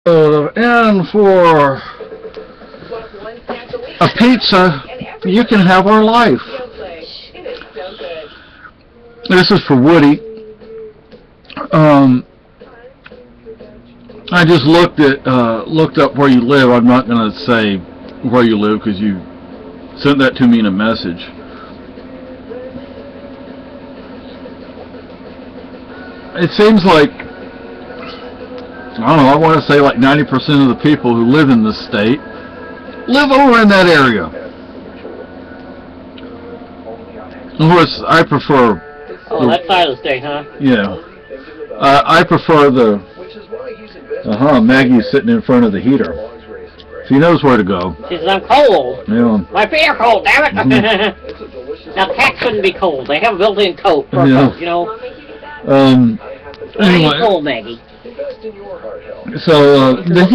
And for a pizza, you can have our life. This is for Woody. I just looked up where you live. I'm not going to say where you live because you sent that to me in a message. It seems like, I don't know, I want to say like 90% of the people who live in this state live over in that area. Of course, I prefer... that side of the state, huh? Yeah. I prefer the... Maggie's sitting in front of the heater. She knows where to go. She says, I'm cold. Yeah. My feet are cold, damn it. Now, cats shouldn't be cold. They have a built-in coat, yeah. You know. Anyway. Cold, Maggie. So, the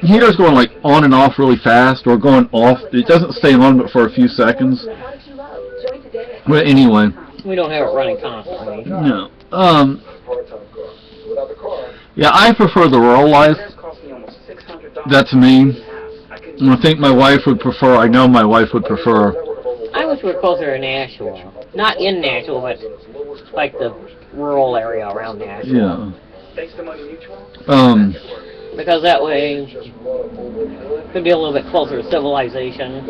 heater's going like on and off really fast, or going off. It doesn't stay on but for a few seconds. But anyway. We don't have it running constantly. No. Yeah, I prefer the rural life. That's me. I think my wife would prefer, I know my wife would prefer. I wish we were closer to Nashua. Not in Nashua, but like the rural area around Nashua. Yeah. Because that way could be a little bit closer to civilization.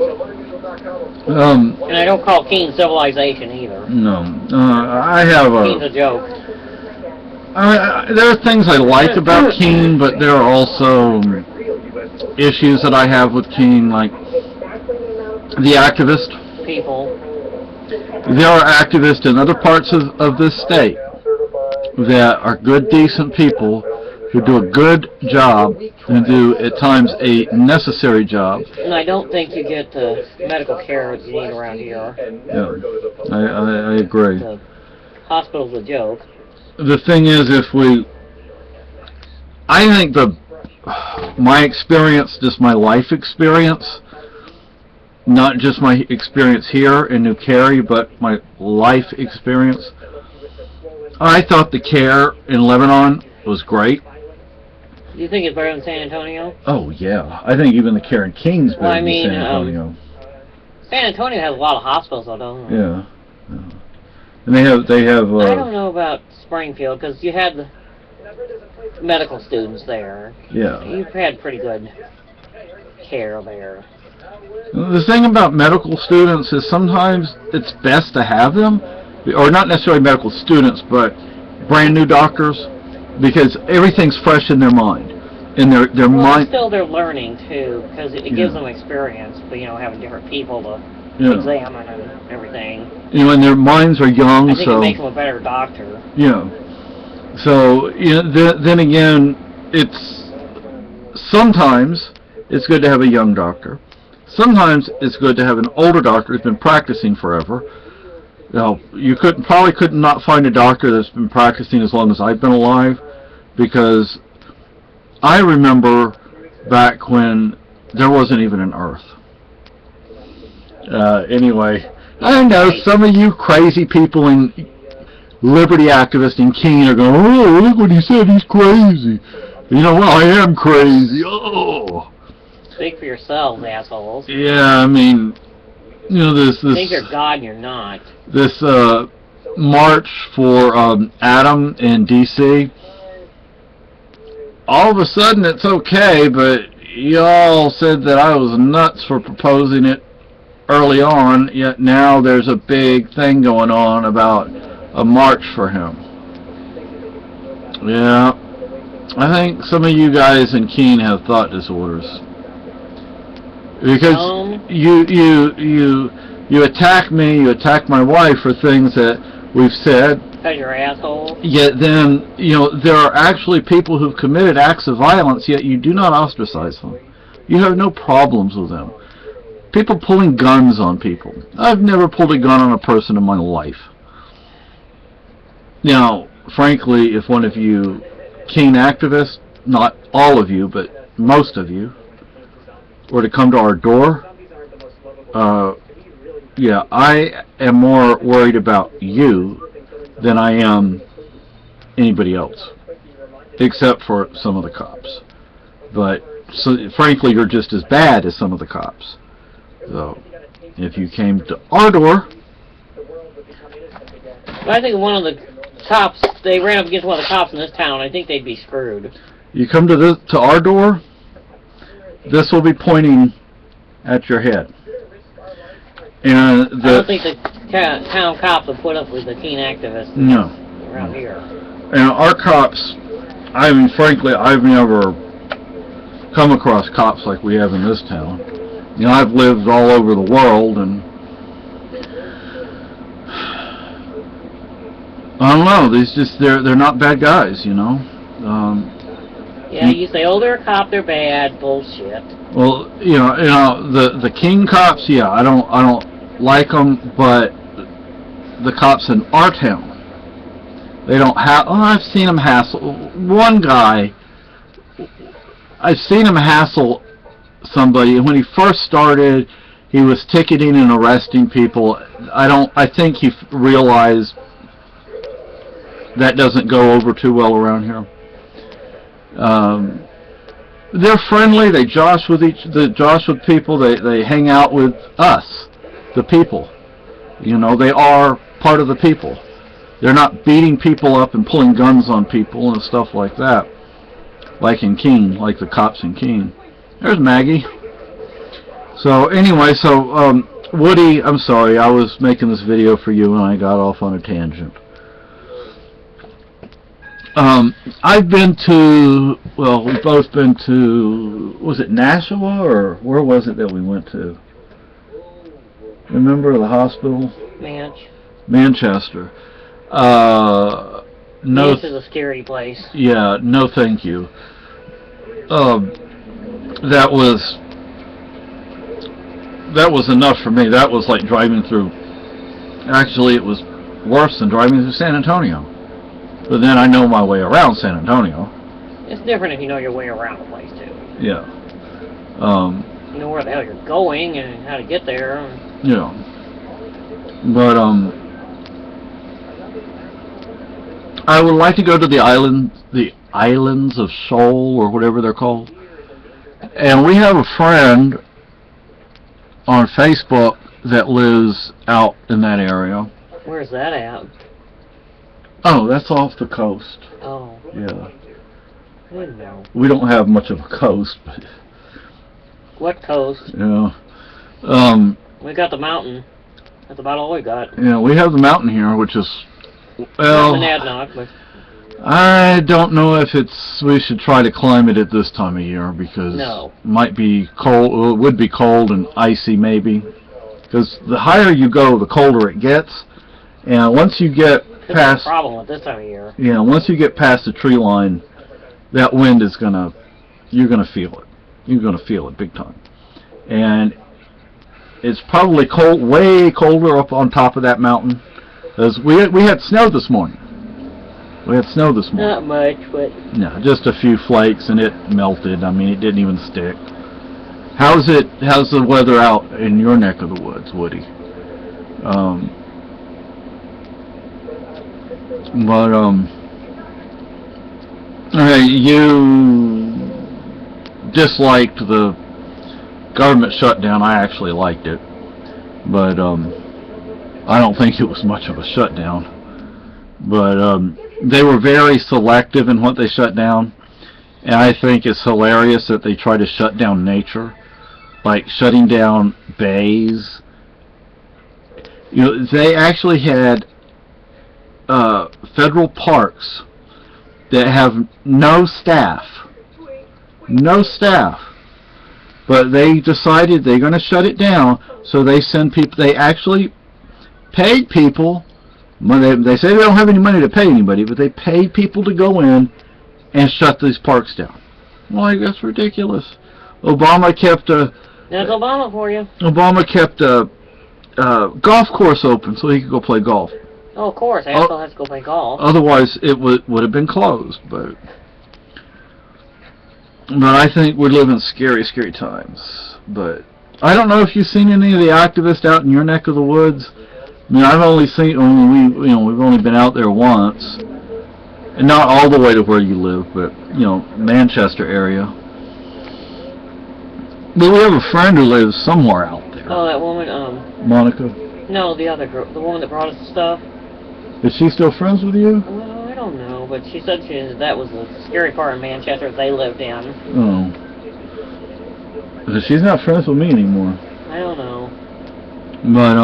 And I don't call Keene civilization either. No. I have a... Keene's a joke. There are things I like about Keene, but there are also issues that I have with Keene, like the activist people. There are activists in other parts of this state that are good, decent people who do a good job and do, at times, a necessary job. And I don't think you get the medical care that you need around here. Yeah, I agree. The hospital's a joke. The thing is, I think my experience, just my life experience, not just my experience here in New Cary, but my life experience, I thought the care in Lebanon was great. Do you think it's better than San Antonio? Oh, yeah. I think even the care in King's better than San Antonio. San Antonio has a lot of hospitals, though, don't they? Yeah. And they have. I don't know about Springfield, because you had the medical students there. Yeah. You've had pretty good care there. The thing about medical students is sometimes it's best to have them, or not necessarily medical students, but brand new doctors, because everything's fresh in their mind. In their mind. Still they're learning too, because it gives them experience, but having different people to examine and everything. And their minds are young, I think it makes them a better doctor. Yeah. So then again, sometimes it's good to have a young doctor. Sometimes it's good to have an older doctor who's been practicing forever. You probably could not find a doctor that's been practicing as long as I've been alive, because I remember back when there wasn't even an Earth. Anyway, I know some of you crazy people in liberty activists in Keene are going, oh, look what he said, he's crazy. Well, I am crazy. Oh. Speak for yourselves, assholes. Yeah, I mean, this... You think you're God and you're not. This march for Adam in D.C., all of a sudden it's okay, but y'all said that I was nuts for proposing it early on, yet now there's a big thing going on about a march for him. Yeah, I think some of you guys in Keene have thought disorders. Because you attack me, you attack my wife for things that we've said. Because you're assholes. Yet then, there are actually people who've committed acts of violence, yet you do not ostracize them. You have no problems with them. People pulling guns on people. I've never pulled a gun on a person in my life. Now, frankly, if one of you Keene activists, not all of you, but most of you, were to come to our door, yeah, I am more worried about you than I am anybody else, except for some of the cops. but so, frankly, you're just as bad as some of the cops. So, if you came to our door, But I think one of the cops, they ran up against one of the cops in this town, I think they'd be screwed. you come to our door, this will be pointing at your head. And I don't think the town cops will put up with the teen activists no. around here. And our cops, I mean, frankly, I've never come across cops like we have in this town. You know, I've lived all over the world, and I don't know. They're not bad guys, you know. Yeah, you say, oh, they're a cop, they're bad, bullshit. Well, you know, the King cops, yeah, I don't like them, but the cops in our town, they don't have. Oh, I've seen them hassle one guy. I've seen him hassle somebody, and when he first started, he was ticketing and arresting people. I think he realized that doesn't go over too well around here. They're friendly. They josh with people. They hang out with us, the people. You know, they are part of the people. They're not beating people up and pulling guns on people and stuff like that, like in Keene, like the cops in Keene. There's Maggie. So anyway, Woody, I'm sorry, I was making this video for you and I got off on a tangent. I've been to, well, we've both been to, was it Nashua, or where was it that we went to? Remember the hospital? Manchester. No. This is a scary place. Yeah, no thank you. That was enough for me. That was like driving through, actually it was worse than driving through San Antonio. But then I know my way around San Antonio. It's different if you know your way around the place too. Yeah. You know where the hell you're going and how to get there. Yeah. But I would like to go to the islands of Shoal, or whatever they're called. And we have a friend on Facebook that lives out in that area. Where's that at? Oh, that's off the coast. Oh. Yeah. I didn't know. We don't have much of a coast, but What coast? yeah. We got the mountain. That's about all we got. Yeah, we have the mountain here, which is, well, Monadnock, but I don't know if we should try to climb it at this time of year, because no. it might be cold. Well, it would be cold and icy maybe, because the higher you go, the colder it gets. And once you get That's a problem with this time of year. yeah, once you get past the tree line, that wind is you're gonna feel it. You're gonna feel it big time. And it's probably cold, way colder up on top of that mountain. As we had snow this morning. We had snow this morning. Not much, but No, just a few flakes, and it melted. I mean, it didn't even stick. How's the weather out in your neck of the woods, Woody? You disliked the government shutdown. I actually liked it, but I don't think it was much of a shutdown. But they were very selective in what they shut down, and I think it's hilarious that they try to shut down nature, like shutting down bays. You know, they actually had federal parks that have no staff, but they decided they're going to shut it down, so they send people. They actually paid people. They say they don't have any money to pay anybody, but they paid people to go in and shut these parks down. Well, that's ridiculous. Obama kept that's Obama for you. Obama kept a golf course open so he could go play golf. Oh, of course. Asshole has to go play golf. Otherwise, it would have been closed. But I think we live in scary, scary times. But I don't know if you've seen any of the activists out in your neck of the woods. I mean, I've only seen we've only been out there once, and not all the way to where you live, but Manchester area. But we have a friend who lives somewhere out there. Oh, that woman, Monica. no, the other girl, the woman that brought us the stuff. Is she still friends with you? Well, I don't know, but she said that was the scary part of Manchester they lived in. Oh. Because she's not friends with me anymore. I don't know. But,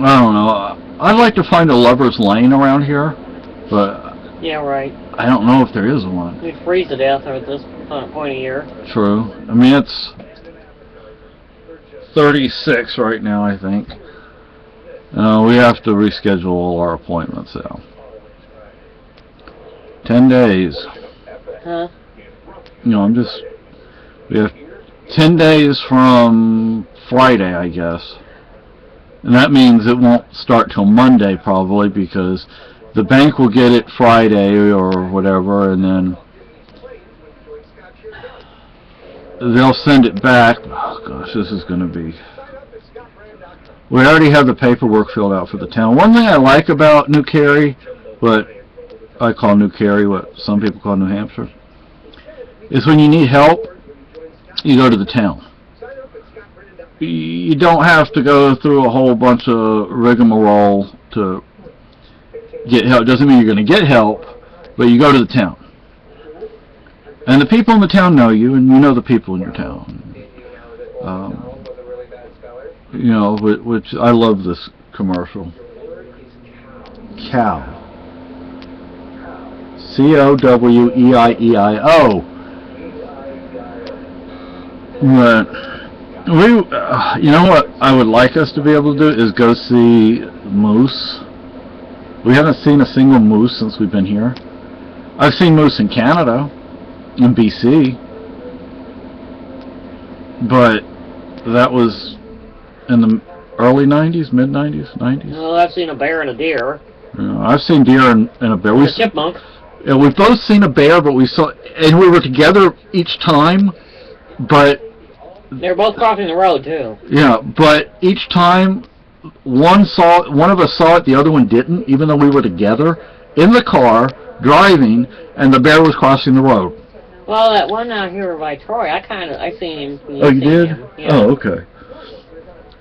I don't know. I'd like to find a lover's lane around here, but Yeah, right. I don't know if there is one. We'd freeze to death at this point of year. True. I mean, it's 36 right now, I think. We have to reschedule all our appointments now. 10 days. Huh? You know, we have 10 days from Friday, I guess. And that means it won't start till Monday, probably, because the bank will get it Friday or whatever, and then they'll send it back. Oh, gosh, this is going to be... We already have the paperwork filled out for the town. One thing I like about New Cary, what I call New Cary, what some people call New Hampshire, is when you need help, you go to the town. You don't have to go through a whole bunch of rigmarole to get help. Doesn't mean you're going to get help, but you go to the town. And the people in the town know you, and you know the people in your town. You know, which I love this commercial. Cow. COWEIEIO. But you know what I would like us to be able to do is go see moose. We haven't seen a single moose since we've been here. I've seen moose in Canada, in BC, but that was in the early 90s, mid 90s, 90s. Well, I've seen a bear and a deer. I've seen deer and a bear. And a chipmunk. Yeah, we've both seen a bear, but we were together each time, but they were both crossing the road too. Yeah, but each time one of us saw it, the other one didn't, even though we were together in the car driving, and the bear was crossing the road. Well, that one out here by Troy, I seen him. Oh, you did? Yeah. Oh, okay.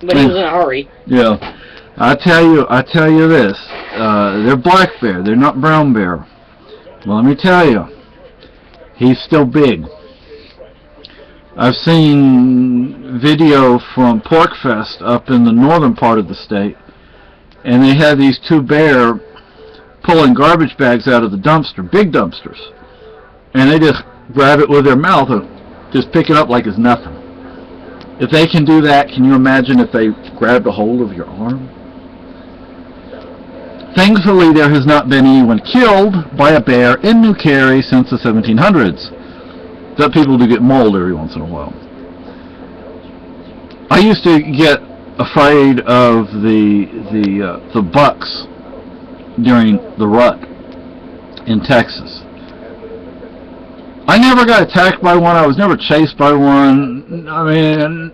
But he was in a hurry. Yeah, I tell you this: they're black bear, they're not brown bear. Well, let me tell you, he's still big. I've seen video from Porkfest up in the northern part of the state, and they had these two bear pulling garbage bags out of the dumpster, big dumpsters, and they just grab it with their mouth and just pick it up like it's nothing. If they can do that, can you imagine if they grabbed a hold of your arm? Thankfully, there has not been anyone killed by a bear in New Cary since the 1700s. But people do get mauled every once in a while. I used to get afraid of the bucks during the rut in Texas. I never got attacked by one. I was never chased by one. I mean,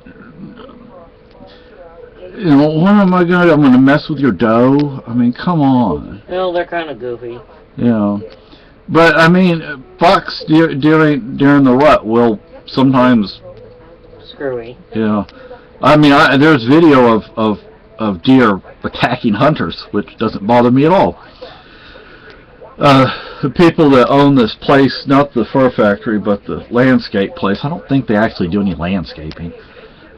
you know, what am I going to do? I'm going to mess with your dough? I mean, come on. Well, they're kind of goofy. Yeah. But, I mean, bucks during the rut will sometimes... Screwy. Yeah. I mean, there's video of deer attacking hunters, which doesn't bother me at all. The people that own this place, not the fur factory, but the landscape place, I don't think they actually do any landscaping.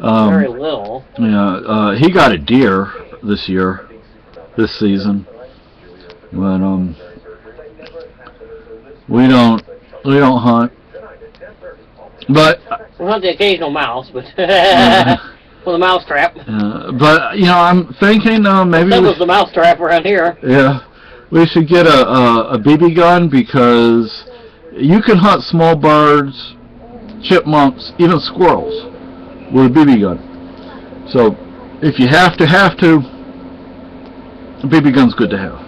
Very little. Yeah, he got a deer this season. But, we don't hunt. But we hunt the occasional mouse, but with a mouse trap. But you know, I'm thinking maybe that was the mouse trap around here. Yeah, we should get a BB gun, because you can hunt small birds, chipmunks, even squirrels with a BB gun. So if you have to, a BB gun's good to have.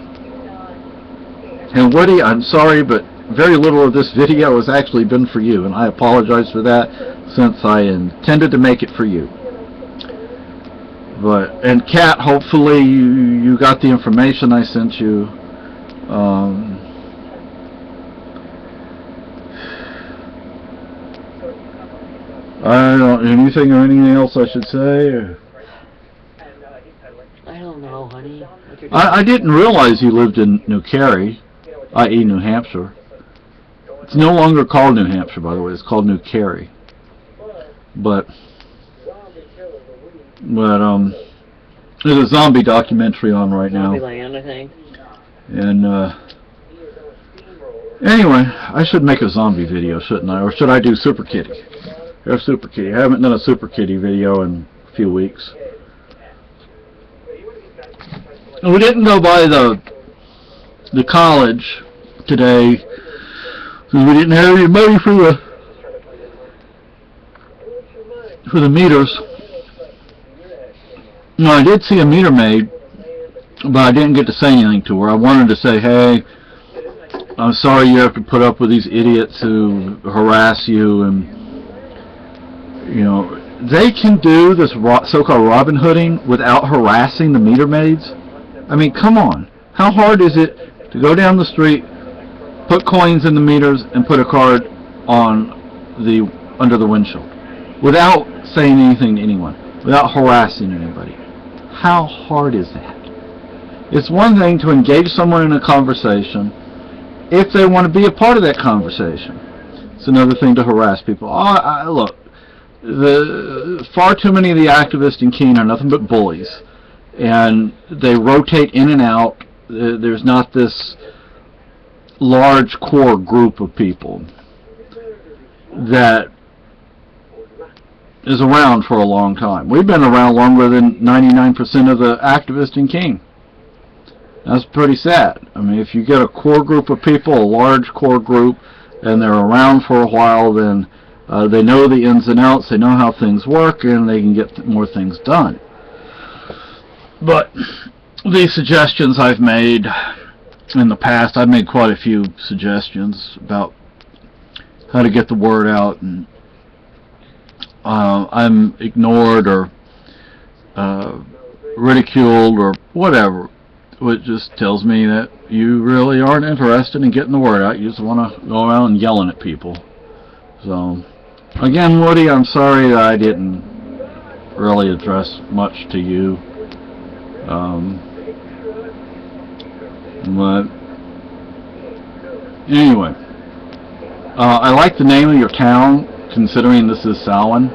And Woody, I'm sorry, but very little of this video has actually been for you, and I apologize for that, since I intended to make it for you. And Kat, hopefully you got the information I sent you. I don't, anything or anything else I should say? Or? I don't know, honey. What you're doing. I didn't realize you lived in New Carey, i.e. New Hampshire. It's no longer called New Hampshire, by the way. It's called New Carey. But there's a zombie documentary on right now. Zombieland, I think. And, anyway, I should make a zombie video, shouldn't I? Or should I do Super Kitty? Or Super Kitty. I haven't done a Super Kitty video in a few weeks. And we didn't go by the college today because we didn't have any money for the meters. No, I did see a meter maid, but I didn't get to say anything to her. I wanted to say, hey, I'm sorry you have to put up with these idiots who harass you, and you know, they can do this so-called Robin Hooding without harassing the meter maids. I mean, come on. How hard is it to go down the street, put coins in the meters, and put a card on under the windshield without saying anything to anyone, without harassing anybody? How hard is that? It's one thing to engage someone in a conversation if they want to be a part of that conversation. It's another thing to harass people. Look, far too many of the activists in Keene are nothing but bullies, and they rotate in and out. There's not this large core group of people that is around for a long time. We've been around longer than 99% of the activists in Keene. That's pretty sad. I mean, if you get a core group of people, a large core group, and they're around for a while, then they know the ins and outs, they know how things work, and they can get more things done. But the suggestions I've made in the past, I've made quite a few suggestions about how to get the word out, and I'm ignored or ridiculed or whatever, which just tells me that you really aren't interested in getting the word out. You just want to go around and yelling at people. So, again, Woody, I'm sorry that I didn't really address much to you. But anyway, I like the name of your town, considering this is Samhain.